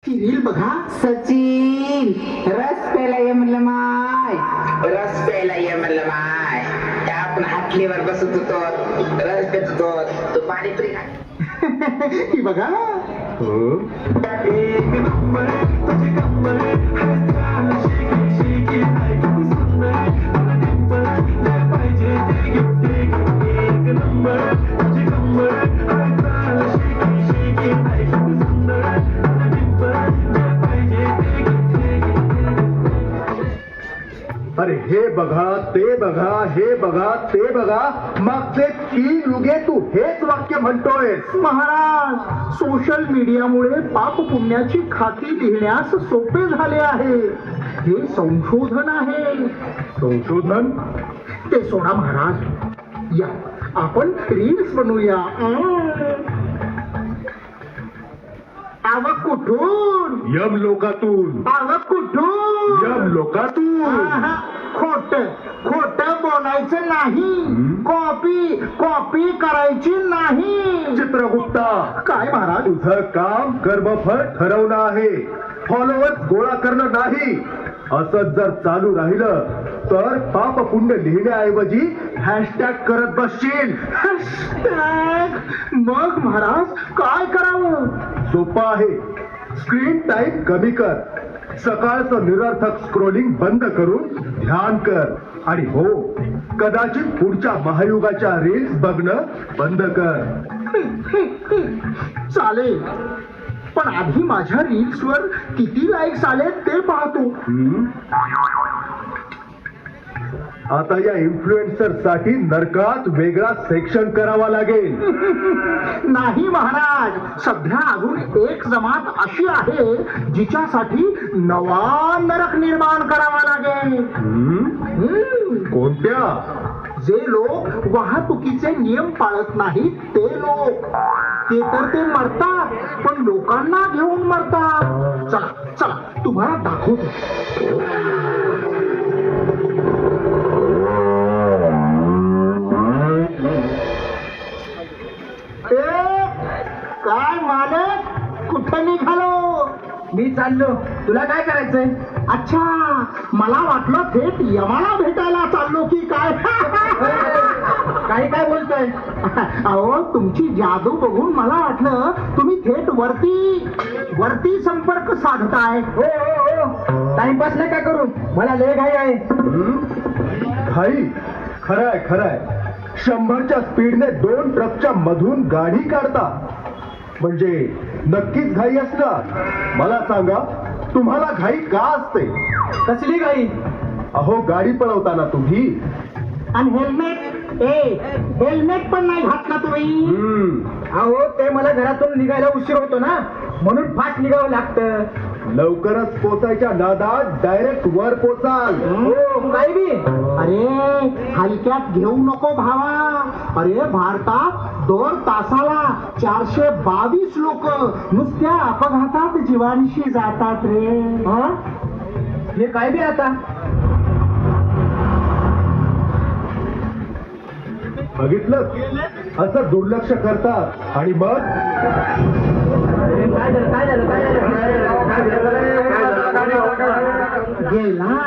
ती रील बघा. सचिन रस प्यायला ये म्हणलं माय. रस प्यायला ये म्हणलं माय. त्या आपण हातलीवर बसत होतो, रस देत होतो, तू पाणीपुरी खा. ही बघा. अरे हे बघा, ते बघा, हे बघा, ते बघा, मागचे 3 युगे तू हेच वाक्य म्हणतोय. महाराज, सोशल मीडियामुळे पाप पुण्याची खाती लिहिण्यास सोपे झाले आहे. हे संशोधन आहे. संशोधन? ते सोडा महाराज, या आपण रील्स बनवूया. आव कुठून? यम लोकातून. आव कुठून? यम लोकातून. खोट खोट बोलायचं नाही. कॉपी करायची नाही. चित्रगुप्ता, काय महाराज? तुझं काम कर्मफळ ठरवणं आहे, फॉलोअर्स गोळा करणं नाही. असं जर चालू राहिलं तर पाप पुण्य लिहिण्याऐवजी हॅशटॅग करत बसशील. मग महाराज काय करावं? सोपं आहे. स्क्रीन टाइम कमी कर, सकाळचं निरर्थक स्क्रोलिंग बंद करून ध्यान कर, आणि हो, कदाचित पुढच्या महायुगाच्या रील्स बघणं बंद कर. चालेल, पण आधी माझ्या रील्सवर किती लाईक्स आले ते पाहतो. आता या इन्फ्लुएन्सर साठी नरकात वेगळा सेक्शन करावा लागेल. नाही महाराज, सध्या अजून एक जमात अशी आहे जिच्यासाठी नवा नरक निर्माण करावा लागेल. कोणत्या? जे लोक वाहतुकीचे नियम पाळत नाहीत ते लोक. ते तर ते मरतात, पण लोकांना घेऊन मरतात. चला चला, तुम्हाला दाखवतो. काय मालक, कुठे निघालो? मी चाललो, तुला काय करायचंय? अच्छा, मला वाटलं थेट यमाला भेटायला चाललो की काय. काही काय बोलतोय? अहो, तुमची जादू बघून मला वाटलं तुम्ही थेट वरती संपर्क साधताय. हो हो हो, टाइमपास नाही का करू, मला लय घाई आहे. घाई? खरंय खरंय, 100च्या स्पीडने 2 ट्रकच्या मधून गाडी काढता म्हणजे नक्कीच घाई असणार. मला सांगा, तुम्हाला घाई का असते? कसली घाई? अहो, गाडी पळवताना तुम्ही. आणि हेल्मेट पण नाही घातला तुम्ही. अहो, ते मला घरातून निघायला उशीर होतो ना, म्हणून फास्ट निघावं लागतं. लवकरच पोचायच्या नादात डायरेक्ट वर पोचाल. हो, काही बी. अरे, हलक्यात घेऊ नको भावा. अरे, भारतात दर तासाला 422 लोक नुसत्या अपघातात जीवांशी जातात रे. हे काय बी आता? बघितलं, असं दुर्लक्ष करतात आणि मग काय झालं? गेला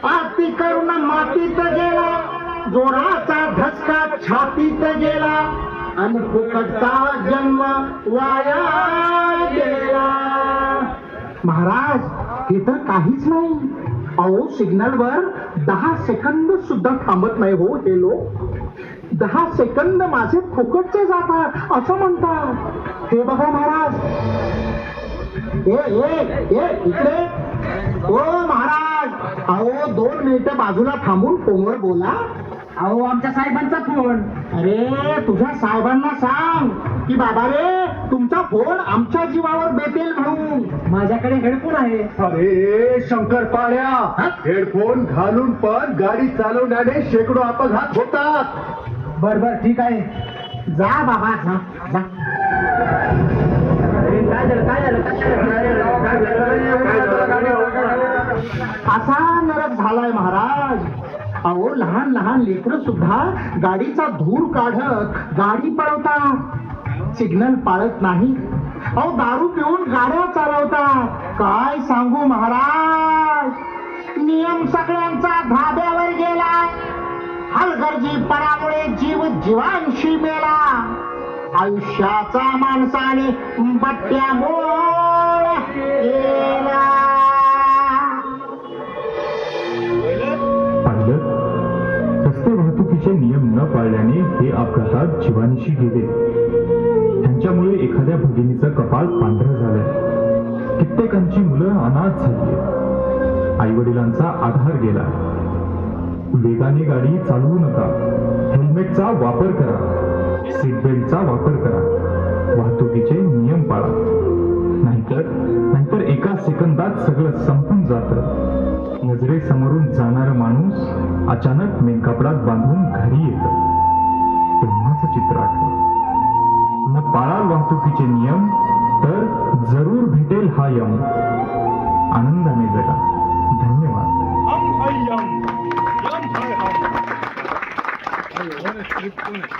आरती करून मातीत गेला, जोराचा धसका छातीत गेला, आणि फुकटचा जन्म वाया गेला. महाराज, हे तर काहीच नाही. अहो, सिग्नलवर 10 सेकंद सुद्धा थांबत नाही हो हे लोक. 10 सेकंद माझे फुकटचे जातात असं म्हणतात. हे बघा महाराज, इकडे. ओ महाराज, अहो 2 मिनिटं बाजूला थांबून फोनवर बोला. अहो, आमच्या साहेबांचा फोन. अरे, तुझ्या साहेबांना सांग की बाबा रे, तुमचा फोन आमच्या जीवावर बेतेल म्हणून. माझ्याकडे हेडफोन आहे. अरे शंकरपाळ्या, हेडफोन घालून पण गाडी चालवण्याने शेकडो अपघात होतात. बर बर, ठीक आहे. जा बाबा, जा. असा नरक झालाय महाराज. अहो, लहान लहान लेकरं सुद्धा गाडीचा धूर काढत गाडी पळवतात, सिग्नल पाळत नाही. अहो, दारू पिऊन गाड्या चालवतात. काय सांगू महाराज, नियम सगळ्यांचा धाब्यावर गेला. हलगर्जीपणामुळे जीव जीवांशी मेला. आयुष्याचा माणसाने बट्ट्या मोड केला. पाहिलं, रस्ते वाहतुकीचे नियम न पाळल्याने हे अपघातात जीवांशी गेले. त्यांच्यामुळे एखाद्या भगिनीचं कपाळ पांढरं झालंय. कित्येकांची मुलं अनाथ झाली. आई वडिलांचा आधार गेला. वेगाने गाडी चालवू नका. हेल्मेटचा वापर करा. सीट बेल्टचा वापर करा. वाहतुकीचे नियम पाळा. नाहीतर एका सेकंदात सगळं संपून जातं. नजरेसमोरून जाणारा माणूस अचानक मेनकापडात बांधून घरी येतं. तेव्हाचं चित्र आठवतं. न पाळाल वाहतुकीचे नियम तर जरूर भेटेल हा यम. आनंदाने जगा. धन्यवाद. हम है यम, यम है हम.